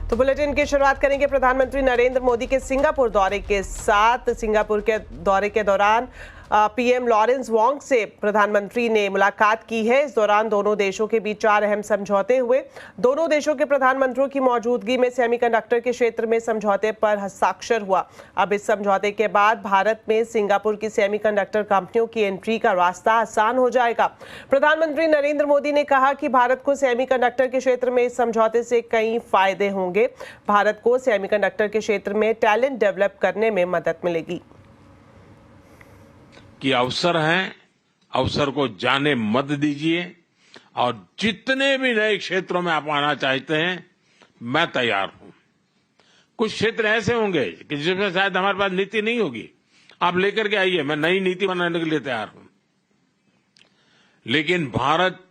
तो बुलेटिन की शुरुआत करेंगे प्रधानमंत्री नरेंद्र मोदी के सिंगापुर दौरे के साथ। सिंगापुर के दौरे के दौरान पीएम लॉरेंस वोंग से प्रधानमंत्री ने मुलाकात की है। इस दौरान दोनों देशों के बीच 4 अहम समझौते हुए। दोनों देशों के प्रधानमंत्रियों की मौजूदगी में सेमीकंडक्टर के क्षेत्र में समझौते पर हस्ताक्षर हुआ। अब इस समझौते के बाद भारत में सिंगापुर की सेमीकंडक्टर कंपनियों की एंट्री का रास्ता आसान हो जाएगा। प्रधानमंत्री नरेंद्र मोदी ने कहा कि भारत को सेमीकंडक्टर के क्षेत्र में इस समझौते से कई फायदे होंगे। भारत को सेमीकंडक्टर के क्षेत्र में टैलेंट डेवलप करने में मदद मिलेगी। कि अवसर हैं, अवसर को जाने मत दीजिए और जितने भी नए क्षेत्रों में आप आना चाहते हैं, मैं तैयार हूं। कुछ क्षेत्र ऐसे होंगे कि जिसमें शायद हमारे पास नीति नहीं होगी, आप लेकर के आइए, मैं नई नीति बनाने के लिए तैयार हूं। लेकिन भारत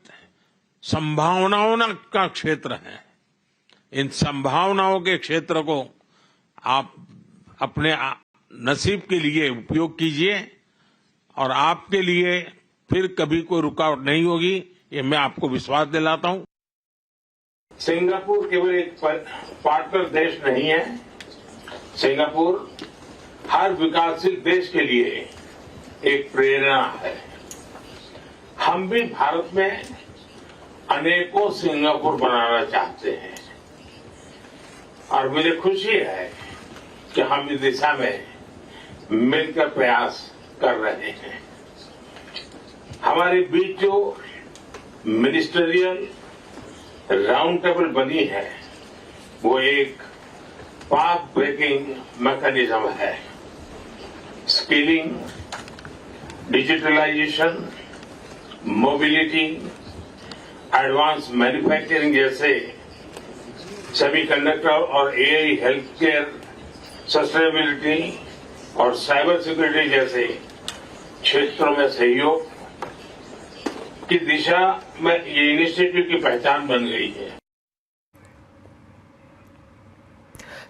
संभावनाओं का क्षेत्र है। इन संभावनाओं के क्षेत्र को आप अपने नसीब के लिए उपयोग कीजिए और आपके लिए फिर कभी कोई रुकावट नहीं होगी, ये मैं आपको विश्वास दिलाता हूं। सिंगापुर केवल एक पार्टनर देश नहीं है। सिंगापुर हर विकासशील देश के लिए एक प्रेरणा है। हम भी भारत में अनेकों सिंगापुर बनाना चाहते हैं और मुझे खुशी है कि हम इस दिशा में मिलकर प्रयास कर रहे हैं। हमारे बीच जो मिनिस्टरियल राउंड टेबल बनी है, वो एक पाथ ब्रेकिंग मैकेनिज्म है। Skilling, digitalization, mobility, advance manufacturing जैसे सेमीकंडक्टर और एआई, हेल्थ केयर, सस्टेनेबिलिटी और साइबर सिक्योरिटी जैसे क्षेत्रों में सहयोग की दिशा में ये इनिशिएटिव की पहचान बन गई है।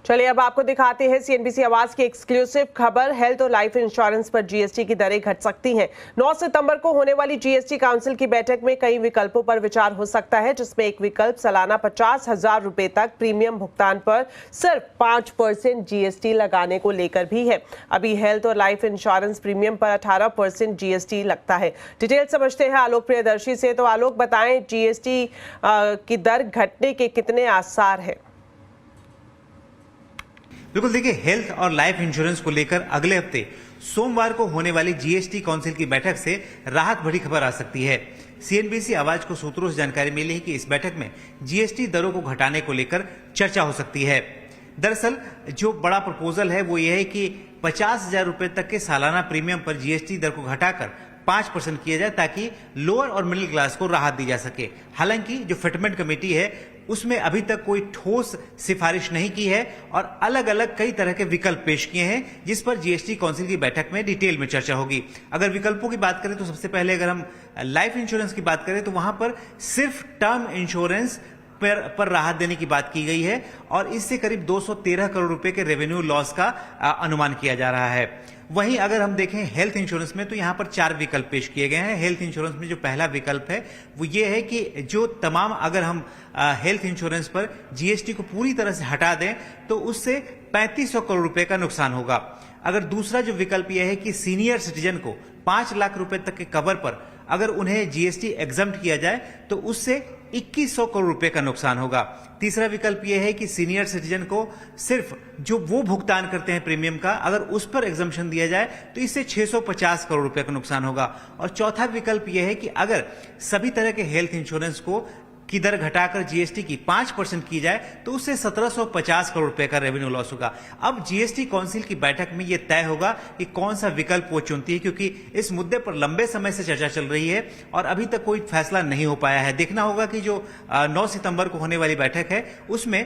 चलिए अब आपको दिखाते हैं सीएनबीसी आवाज की एक्सक्लूसिव खबर। हेल्थ और लाइफ इंश्योरेंस पर जीएसटी की दरें घट सकती हैं। 9 सितंबर को होने वाली जीएसटी काउंसिल की बैठक में कई विकल्पों पर विचार हो सकता है, जिसमें एक विकल्प सालाना 50,000 रुपए तक प्रीमियम भुगतान पर सिर्फ 5% जीएसटी लगाने को लेकर भी है। अभी हेल्थ और लाइफ इंश्योरेंस प्रीमियम पर 18% जीएसटी लगता है। डिटेल समझते हैं आलोक प्रियदर्शी से। तो आलोक, बताएं जीएसटी की दर घटने के कितने आसार है? बिल्कुल, देखिए, हेल्थ और लाइफ इंश्योरेंस को लेकर अगले हफ्ते सोमवार को होने वाली जीएसटी काउंसिल की बैठक से राहत भरी खबर आ सकती है। सीएनबीसी आवाज को सूत्रों से जानकारी मिली है कि इस बैठक में जीएसटी दरों को घटाने को लेकर चर्चा हो सकती है। दरअसल जो बड़ा प्रपोजल है वो ये है कि 50,000 रुपए तक के सालाना प्रीमियम पर जीएसटी दर को घटाकर 5% किया जाए, ताकि लोअर और मिडिल क्लास को राहत दी जा सके। हालांकि जो फिटमेंट कमेटी है उसमें अभी तक कोई ठोस सिफारिश नहीं की है और अलग अलग कई तरह के विकल्प पेश किए हैं, जिस पर जीएसटी काउंसिल की बैठक में डिटेल में चर्चा होगी। अगर विकल्पों की बात करें तो सबसे पहले अगर हम लाइफ इंश्योरेंस की बात करें तो वहां पर सिर्फ टर्म इंश्योरेंस पर राहत देने की बात की गई है और इससे करीब 213 करोड़ रुपए के रेवेन्यू लॉस का अनुमान किया जा रहा है। वहीं अगर हम देखें हेल्थ इंश्योरेंस में, तो यहां पर 4 विकल्प पेश किए गए हैं। हेल्थ इंश्योरेंस में जो पहला विकल्प है वो ये है कि जो तमाम, अगर हम हेल्थ इंश्योरेंस पर जीएसटी को पूरी तरह से हटा दें तो उससे 3500 करोड़ रुपए का नुकसान होगा। अगर दूसरा जो विकल्प यह है कि सीनियर सिटीजन को 5 लाख रुपए तक के कवर पर अगर उन्हें जीएसटी एग्जम्प्ट किया जाए तो उससे 2100 करोड़ रुपए का नुकसान होगा। तीसरा विकल्प यह है कि सीनियर सिटीजन को सिर्फ जो वो भुगतान करते हैं प्रीमियम का, अगर उस पर एग्जम्पशन दिया जाए तो इससे 650 करोड़ रुपए का नुकसान होगा। और चौथा विकल्प यह है कि अगर सभी तरह के हेल्थ इंश्योरेंस को की दर घटाकर जीएसटी की 5% की जाए तो उससे 1750 करोड़ रुपए का रेवेन्यू लॉस होगा। अब जीएसटी काउंसिल की बैठक में यह तय होगा कि कौन सा विकल्प वो चुनती है, क्योंकि इस मुद्दे पर लंबे समय से चर्चा चल रही है और अभी तक कोई फैसला नहीं हो पाया है। देखना होगा कि जो 9 सितंबर को होने वाली बैठक है उसमें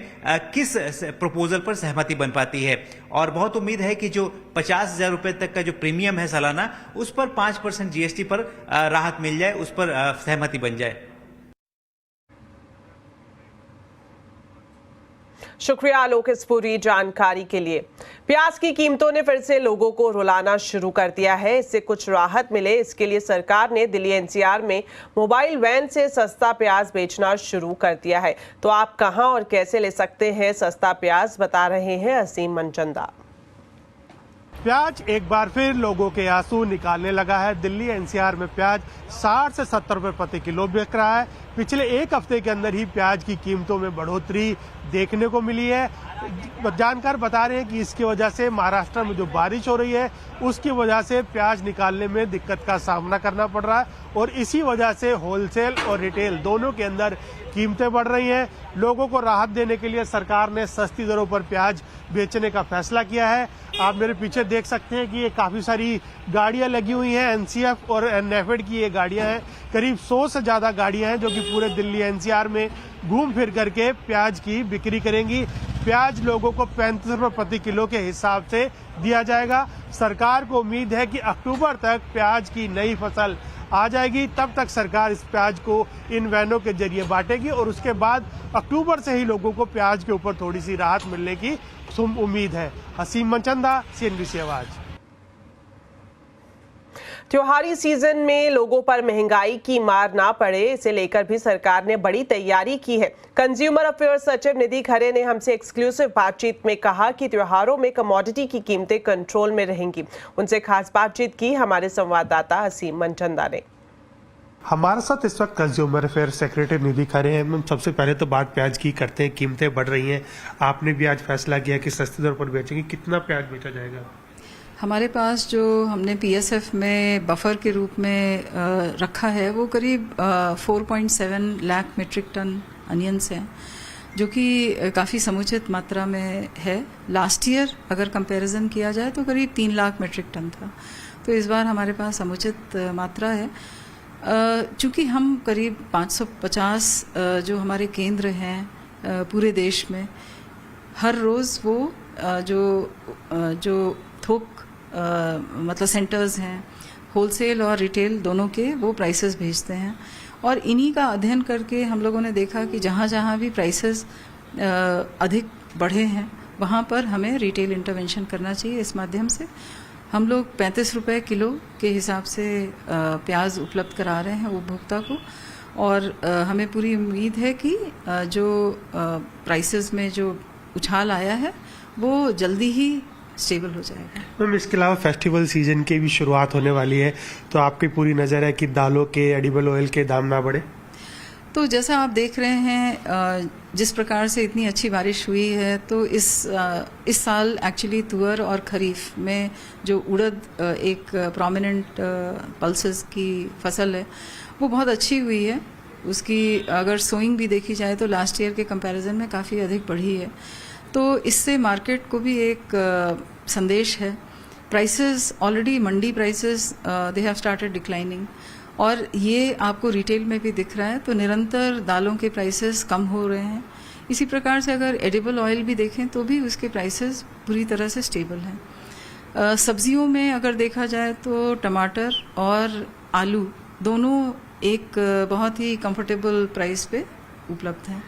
किस प्रपोजल पर सहमति बन पाती है। और बहुत उम्मीद है कि जो 50,000 रुपए तक का जो प्रीमियम है सालाना, उस पर 5% जीएसटी पर राहत मिल जाए, उस पर सहमति बन जाए। शुक्रिया आलोक इस पूरी जानकारी के लिए। प्याज की कीमतों ने फिर से लोगों को रुलाना शुरू कर दिया है। इससे कुछ राहत मिले इसके लिए सरकार ने दिल्ली एनसीआर में मोबाइल वैन से सस्ता प्याज बेचना शुरू कर दिया है। तो आप कहां और कैसे ले सकते हैं सस्ता प्याज, बता रहे हैं असीम मनचंदा। प्याज एक बार फिर लोगों के आंसू निकालने लगा है। दिल्ली एनसीआर में प्याज 60 से 70 रुपए प्रति किलो बिक रहा है। पिछले एक हफ्ते के अंदर ही प्याज की कीमतों में बढ़ोतरी देखने को मिली है। जानकार बता रहे हैं कि इसकी वजह से महाराष्ट्र में जो बारिश हो रही है उसकी वजह से प्याज निकालने में दिक्कत का सामना करना पड़ रहा है और इसी वजह से होलसेल और रिटेल दोनों के अंदर कीमतें बढ़ रही हैं। लोगों को राहत देने के लिए सरकार ने सस्ती दरों पर प्याज बेचने का फैसला किया है। आप मेरे पीछे देख सकते हैं कि ये काफी सारी गाड़ियां लगी हुई हैं। एनसीएफ और नेफेड की ये गाड़ियां हैं। करीब 100 से ज्यादा गाड़ियां हैं जो कि पूरे दिल्ली एनसीआर में घूम फिर करके प्याज की बिक्री करेंगी। प्याज लोगों को 35 रुपए प्रति किलो के हिसाब से दिया जाएगा। सरकार को उम्मीद है कि अक्टूबर तक प्याज की नई फसल आ जाएगी। तब तक सरकार इस प्याज को इन वैनों के जरिए बांटेगी और उसके बाद अक्टूबर से ही लोगों को प्याज के ऊपर थोड़ी सी राहत मिलने की उम्मीद है। असीम मनचंदा, सीएनबीसी आवाज। त्योहारी सीजन में लोगों पर महंगाई की मार ना पड़े, इसे लेकर भी सरकार ने बड़ी तैयारी की है। कंज्यूमर अफेयर्स सचिव निधि खरे ने हमसे एक्सक्लूसिव बातचीत में कहा कि त्योहारों में कमोडिटी की कीमतें कंट्रोल में रहेंगी। उनसे खास बातचीत की हमारे संवाददाता असीम मनचंदा ने। हमारे साथ इस वक्त कंज्यूमर अफेयर सेक्रेटरी निधि खरे हैं। हम सबसे पहले तो बात प्याज की करते हैं। कीमतें बढ़ रही हैं, आपने भी आज फैसला किया कि सस्ती दर पर बेचेंगे। कितना प्याज बेचा जाएगा? हमारे पास जो हमने पीएसएफ में बफर के रूप में रखा है वो करीब 4.7 लाख मीट्रिक टन अनियंस हैं, जो कि काफ़ी समुचित मात्रा में है। लास्ट ईयर अगर कंपैरिजन किया जाए तो करीब 3 लाख मीट्रिक टन था। तो इस बार हमारे पास समुचित मात्रा है। चूँकि हम करीब 550 जो हमारे केंद्र हैं पूरे देश में, हर रोज़ वो जो थोक मतलब सेंटर्स हैं, होलसेल और रिटेल दोनों के वो प्राइसेस भेजते हैं और इन्हीं का अध्ययन करके हम लोगों ने देखा कि जहाँ जहाँ भी प्राइसेस अधिक बढ़े हैं वहाँ पर हमें रिटेल इंटरवेंशन करना चाहिए। इस माध्यम से हम लोग 35 रुपए किलो के हिसाब से प्याज उपलब्ध करा रहे हैं उपभोक्ता को और हमें पूरी उम्मीद है कि जो प्राइसेस में जो उछाल आया है वो जल्दी ही स्टेबल हो जाएगा। मैम, इसके अलावा फेस्टिवल सीजन की भी शुरुआत होने वाली है, तो आपकी पूरी नज़र है कि दालों के, एडिबल ऑयल के दाम ना बढ़े? तो जैसा आप देख रहे हैं जिस प्रकार से इतनी अच्छी बारिश हुई है तो इस साल एक्चुअली तुअर और खरीफ में जो उड़द एक प्रोमिनेंट पल्सेस की फसल है वो बहुत अच्छी हुई है। उसकी अगर सोइंग भी देखी जाए तो लास्ट ईयर के कंपैरिजन में काफ़ी अधिक बढ़ी है। तो इससे मार्केट को भी एक संदेश है। Prices already Mandi prices they have started declining और ये आपको रिटेल में भी दिख रहा है। तो निरंतर दालों के प्राइसेस कम हो रहे हैं। इसी प्रकार से अगर एडिबल ऑयल भी देखें तो भी उसके प्राइसेस पूरी तरह से स्टेबल हैं। सब्जियों में अगर देखा जाए तो टमाटर और आलू दोनों एक बहुत ही कंफर्टेबल प्राइस पे उपलब्ध हैं।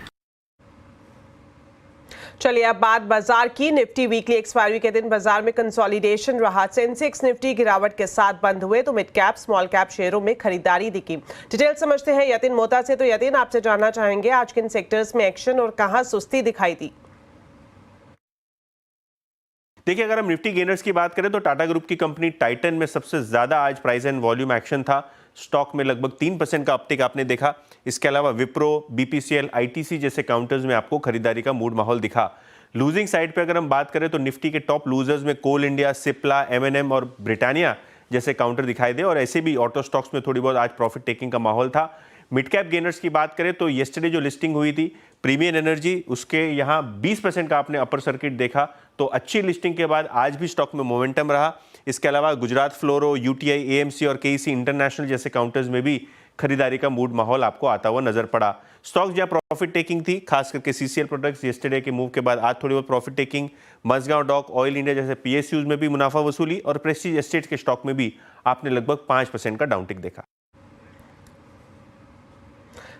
चलिए अब बात बाजार की। निफ्टी वीकली एक्सपायरी के दिन बाजार में कंसोलिडेशन रहा। सेंसेक्स निफ्टी गिरावट के साथ बंद हुए तो मिड कैप स्मॉल कैप शेयरों में खरीदारी दिखी। डिटेल समझते हैं यतिन मोहता से। तो यतिन, आपसे जानना चाहेंगे आज किन सेक्टर्स में एक्शन और कहां सुस्ती दिखाई दी? देखिए, अगर हम निफ्टी गेनर्स की बात करें तो टाटा ग्रुप की कंपनी टाइटन में सबसे ज्यादा आज प्राइस एंड वॉल्यूम एक्शन था। स्टॉक में लगभग 3% का अपटिक आपने देखा। इसके अलावा विप्रो, बीपीसीएल, आईटीसी जैसे काउंटर्स में आपको खरीदारी का मूड माहौल दिखा। लूजिंग साइड पे अगर हम बात करें तो निफ्टी के टॉप लूजर्स में कोल इंडिया, सिप्ला, एमएनएम और ब्रिटानिया जैसे काउंटर दिखाई दे और ऐसे भी ऑटो स्टॉक्स में थोड़ी बहुत आज प्रॉफिट टेकिंग का माहौल था। मिड कैप गेनर्स की बात करें तो येस्टरडे जो लिस्टिंग हुई थी प्रीमियर एनर्जी, उसके यहाँ 20% का आपने अपर सर्किट देखा। तो अच्छी लिस्टिंग के बाद आज भी स्टॉक में मोमेंटम रहा। इसके अलावा गुजरात फ्लोरो, यूटीआई, एएमसी और केईसी इंटरनेशनल जैसे काउंटर्स में भी खरीदारी का मूड माहौल आपको आता हुआ नजर पड़ा। स्टॉक जहां प्रॉफिट टेकिंग थी, खास करके सीसीएल प्रोडक्ट्स येस्टरडे के मूव के बाद आज थोड़ी बहुत profit taking. Mazagaon dock, oil India जैसे पीएसयूज में भी मुनाफा वसूली और प्रेस्टीज एस्टेट्स के स्टॉक में भी आपने लगभग 5% का डाउनटिक देखा।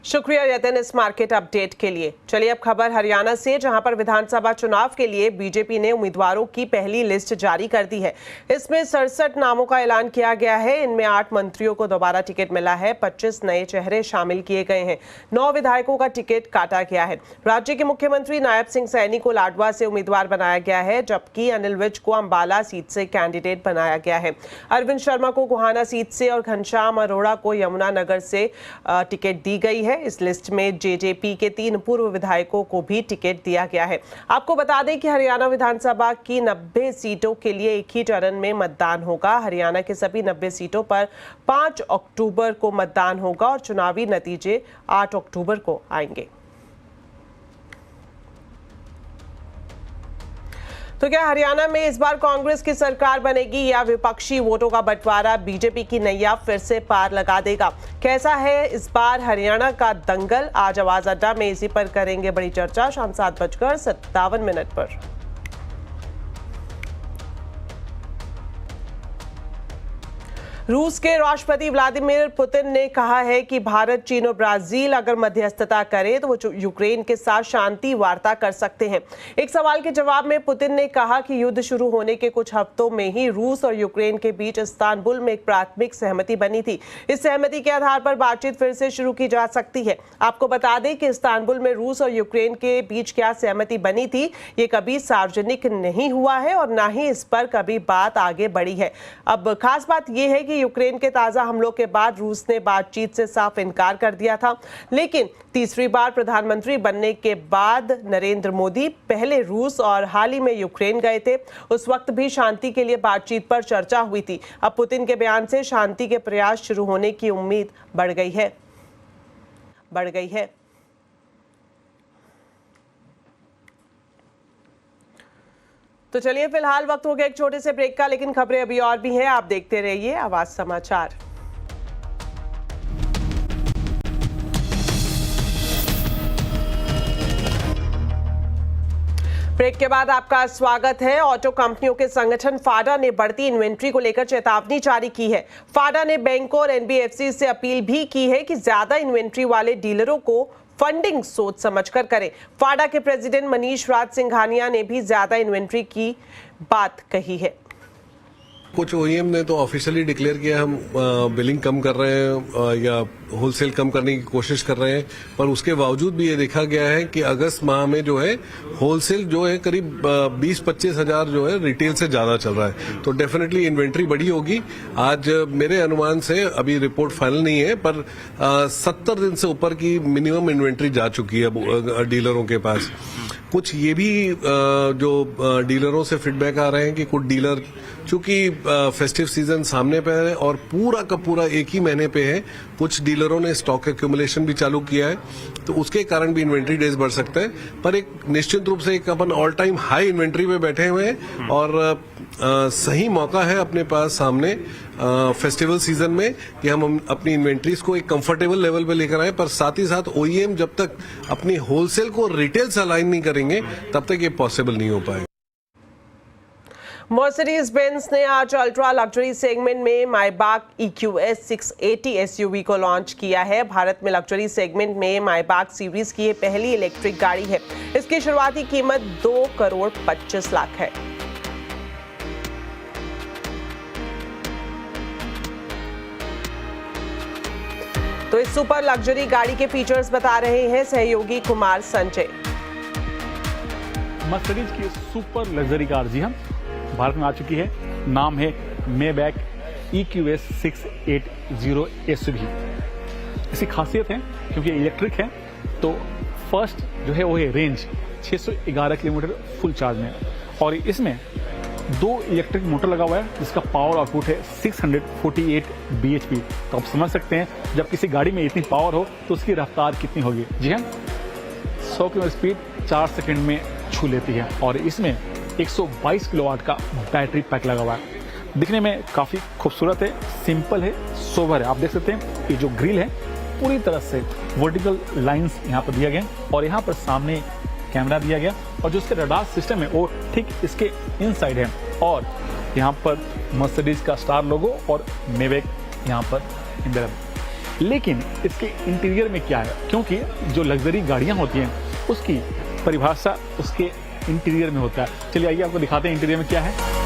शुक्रिया यतन इस मार्केट अपडेट के लिए। चलिए अब खबर हरियाणा से, जहां पर विधानसभा चुनाव के लिए बीजेपी ने उम्मीदवारों की पहली लिस्ट जारी कर दी है। इसमें 67 नामों का ऐलान किया गया है। इनमें 8 मंत्रियों को दोबारा टिकट मिला है, 25 नए चेहरे शामिल किए गए हैं, 9 विधायकों का टिकट काटा गया है। राज्य के मुख्यमंत्री नायब सिंह सैनी को लाडवा से उम्मीदवार बनाया गया है, जबकि अनिल विज को अंबाला सीट से कैंडिडेट बनाया गया है। अरविंद शर्मा को गोहाना सीट से और घनश्याम अरोड़ा को यमुनानगर से टिकट दी गई है। इस लिस्ट में जेजेपी के 3 पूर्व विधायकों को भी टिकट दिया गया है। आपको बता दें कि हरियाणा विधानसभा की 90 सीटों के लिए एक ही चरण में मतदान होगा। हरियाणा के सभी 90 सीटों पर 5 अक्टूबर को मतदान होगा और चुनावी नतीजे 8 अक्टूबर को आएंगे। तो क्या हरियाणा में इस बार कांग्रेस की सरकार बनेगी या विपक्षी वोटों का बंटवारा बीजेपी की नैया फिर से पार लगा देगा? कैसा है इस बार हरियाणा का दंगल? आज आवाज अड्डा में इसी पर करेंगे बड़ी चर्चा शाम 7:57 पर। रूस के राष्ट्रपति व्लादिमीर पुतिन ने कहा है कि भारत, चीन और ब्राजील अगर मध्यस्थता करे तो वो यूक्रेन के साथ शांति वार्ता कर सकते हैं। एक सवाल के जवाब में पुतिन ने कहा कि युद्ध शुरू होने के कुछ हफ्तों में ही रूस और यूक्रेन के बीच इस्तांबुल में एक प्राथमिक सहमति बनी थी। इस सहमति के आधार पर बातचीत फिर से शुरू की जा सकती है। आपको बता दें कि इस्तांबुल में रूस और यूक्रेन के बीच क्या सहमति बनी थी, ये कभी सार्वजनिक नहीं हुआ है और ना ही इस पर कभी बात आगे बढ़ी है। अब खास बात यह है कि यूक्रेन के ताजा हमलों के बाद रूस ने बातचीत से साफ इनकार कर दिया था, लेकिन तीसरी बार प्रधानमंत्री बनने के बाद नरेंद्र मोदी पहले रूस और हाल ही में यूक्रेन गए थे। उस वक्त भी शांति के लिए बातचीत पर चर्चा हुई थी। अब पुतिन के बयान से शांति के प्रयास शुरू होने की उम्मीद बढ़ गई है। तो चलिए फिलहाल वक्त हो गया एक छोटे से ब्रेक का, लेकिन खबरें अभी और भी हैं। आप देखते रहिए आवाज समाचार। ब्रेक के बाद आपका स्वागत है। ऑटो कंपनियों के संगठन फाडा ने बढ़ती इन्वेंट्री को लेकर चेतावनी जारी की है। फाडा ने बैंकों और एनबीएफसी से अपील भी की है कि ज्यादा इन्वेंट्री वाले डीलरों को फंडिंग सोच समझकर करें। फाडा के प्रेसिडेंट मनीष राज सिंघानिया ने भी ज्यादा इन्वेंट्री की बात कही है। कुछ ओईएम ने तो ऑफिशियली डिक्लेयर किया हम बिलिंग कम कर रहे हैं या होलसेल कम करने की कोशिश कर रहे हैं, पर उसके बावजूद भी ये देखा गया है कि अगस्त माह में जो है होलसेल जो है करीब 20-25 हजार जो है रिटेल से ज्यादा चल रहा है। तो डेफिनेटली इन्वेंट्री बढ़ी होगी। आज मेरे अनुमान से, अभी रिपोर्ट फाइनल नहीं है, पर 70 दिन से ऊपर की मिनिमम इन्वेंट्री जा चुकी है डीलरों के पास। कुछ ये भी जो डीलरों से फीडबैक आ रहे हैं कि कुछ डीलर, चूंकि फेस्टिव सीजन सामने पे है और पूरा का पूरा एक ही महीने पे है, कुछ डीलरों ने स्टॉक एक्यूमुलेशन भी चालू किया है, तो उसके कारण भी इन्वेंट्री डेज बढ़ सकते हैं। पर एक निश्चित रूप से एक अपन ऑल टाइम हाई इन्वेंट्री पे बैठे हुए हैं और सही मौका है अपने पास सामने फेस्टिवल सीजन में कि हम अपनी इन्वेंट्रीज को एक कंफर्टेबल लेवल पे लेकर आए। पर साथ ही साथ ओईएम जब तक अपनी होलसेल को रिटेल से अलाइन नहीं करेंगे तब तक ये पॉसिबल नहीं हो पाएगा। मर्सिडीज बेंज ने आज अल्ट्रा लग्जरी सेगमेंट में मायबाक EQS 680 SUV को लॉन्च किया है। भारत में लग्जरी सेगमेंट में मायबाक सीरीज की ये पहली इलेक्ट्रिक गाड़ी है। इसकी शुरुआती कीमत 2,25,00,000 है। तो इस सुपर लग्जरी गाड़ी के फीचर्स बता रहे हैं सहयोगी कुमार संजय। मर्सिडीज की सुपर लग्जरी कार जी हाँ भारत में आ चुकी है। नाम है मेबैक EQS 680 SUV। इसकी खासियत है क्योंकि इलेक्ट्रिक है तो फर्स्ट जो है वो है रेंज 611 किलोमीटर फुल चार्ज में, और इसमें 2 इलेक्ट्रिक मोटर लगा हुआ है जिसका पावर आउटपुट है 648 bhp। तो आप समझ सकते हैं जब किसी गाड़ी में इतनी पावर हो तो उसकी रफ्तार कितनी होगी। जी हाँ, 100 किलोमीटर स्पीड 4 सेकंड में छू लेती है, और इसमें 122 किलोवाट का बैटरी पैक लगा हुआ है। दिखने में काफी खूबसूरत है, सिंपल है, सोबर है। आप देख सकते हैं ये जो ग्रिल है पूरी तरह से वर्टिकल लाइंस यहाँ पर दिया गया, और यहाँ पर सामने कैमरा दिया गया, और जो इसका रडार सिस्टम है वो ठीक इसके इनसाइड है, और यहाँ पर मर्सिडीज का स्टार लोगो और मेबैक यहाँ पर इंदर। लेकिन इसके इंटीरियर में क्या है, क्योंकि जो लग्जरी गाड़ियां होती हैं उसकी परिभाषा उसके इंटीरियर में होता है। चलिए आइए आपको दिखाते हैं इंटीरियर में क्या है।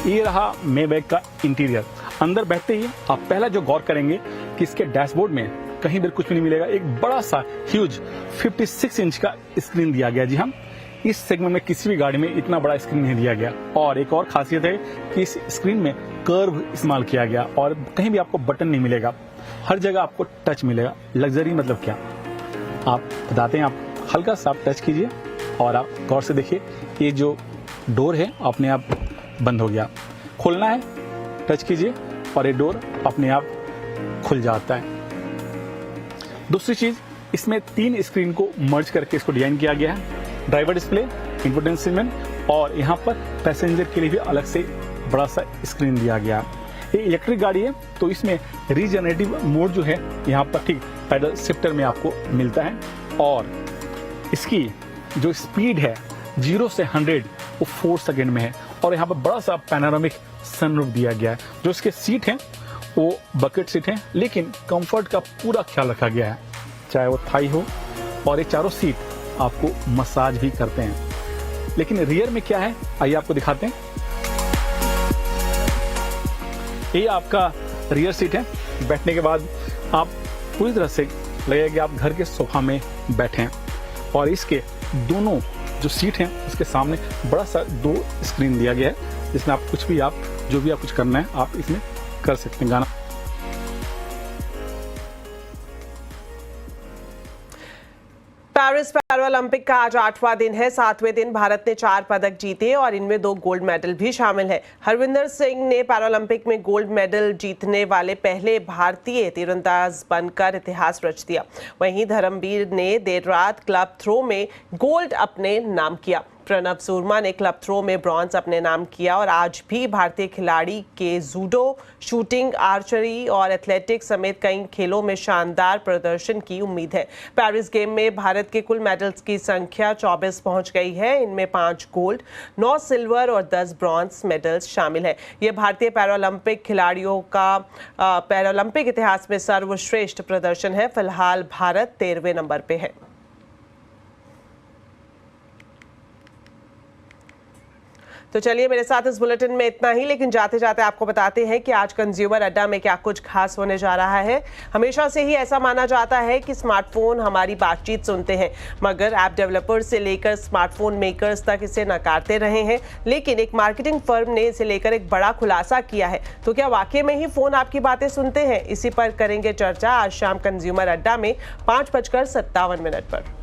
ये रहा मेबैक का इंटीरियर। अंदर बैठते ही आप पहला जो गौर करेंगे कि इसके डैशबोर्ड में कहीं भी कुछ भी नहीं मिलेगा। एक बड़ा सा ह्यूज 56 इंच का स्क्रीन दिया गया। जी हाँ, इस सेगमेंट में किसी भी गाड़ी में इतना बड़ा स्क्रीन नहीं दिया गया। और एक और खासियत है कि इस स्क्रीन में कर्व इस्तेमाल किया गया और कहीं भी आपको बटन नहीं मिलेगा, हर जगह आपको टच मिलेगा। लग्जरी मतलब क्या, आप बताते हैं। आप हल्का सा टच कीजिए और आप गौर से देखिए, ये जो डोर है अपने आप बंद हो गया। खोलना है, टच कीजिए और ये डोर अपने आप खुल जाता है। दूसरी चीज, इसमें 3 स्क्रीन को मर्ज करके इसको डिजाइन किया गया है। ड्राइवर डिस्प्ले, इंफोटेनमेंट और यहाँ पर पैसेंजर के लिए भी अलग से बड़ा सा स्क्रीन दिया गया। ये इलेक्ट्रिक गाड़ी है तो इसमें रीजनरेटिव मोड जो है यहाँ पर ठीक पैडल शिफ्टर में आपको मिलता है। और इसकी जो स्पीड है 0 से 100 वो 4 सेकेंड में है। और यहाँ पर बड़ा सा पैनोरामिक सनरूफ दिया गया है। जो इसके सीट हैं वो बकेट सीट हैं, लेकिन कंफर्ट का पूरा ख्याल रखा गया है, चाहे वो थाई हो। और ये चारों सीट आपको मसाज भी करते हैं। लेकिन रियर में क्या है आइए आपको दिखाते हैं। ये आपका रियर सीट है। बैठने के बाद आप पूरी तरह से लगेगा कि आप घर के सोफा में बैठे हैं। और इसके दोनों जो सीट हैं उसके सामने बड़ा सा 2 स्क्रीन दिया गया है, जिसमें आप कुछ भी जो भी आप कुछ करना है आप इसमें कर सकते हैं। गाना पेरिस पैरालंपिक का आज 8वां दिन है। 7वें दिन भारत ने 4 पदक जीते और इनमें 2 गोल्ड मेडल भी शामिल है। हरविंदर सिंह ने पैरालंपिक में गोल्ड मेडल जीतने वाले पहले भारतीय तीरंदाज बनकर इतिहास रच दिया। वहीं धर्मवीर ने देर रात क्लब थ्रो में गोल्ड अपने नाम किया। प्रणव सूरमा ने क्लब थ्रो में ब्रॉन्ज अपने नाम किया। और आज भी भारतीय खिलाड़ी के जूडो, शूटिंग, आर्चरी और एथलेटिक्स समेत कई खेलों में शानदार प्रदर्शन की उम्मीद है। पेरिस गेम में भारत के कुल मेडल्स की संख्या 24 पहुंच गई है। इनमें 5 गोल्ड, 9 सिल्वर और 10 ब्रॉन्ज मेडल्स शामिल है। ये भारतीय पैरालंपिक खिलाड़ियों का पैरालंपिक इतिहास में सर्वश्रेष्ठ प्रदर्शन है। फिलहाल भारत 13वें नंबर पे है। तो चलिए, मेरे साथ इस बुलेटिन में इतना ही, लेकिन जाते जाते आपको बताते हैं कि आज कंज्यूमर अड्डा में क्या कुछ खास होने जा रहा है। हमेशा से ही ऐसा माना जाता है कि स्मार्टफोन हमारी बातचीत सुनते हैं, मगर ऐप डेवलपर्स से लेकर स्मार्टफोन मेकर्स तक इसे नकारते रहे हैं। लेकिन एक मार्केटिंग फर्म ने इसे लेकर एक बड़ा खुलासा किया है। तो क्या वाकई में ही फोन आपकी बातें सुनते हैं? इसी पर करेंगे चर्चा आज शाम कंज्यूमर अड्डा में 5:57 पर।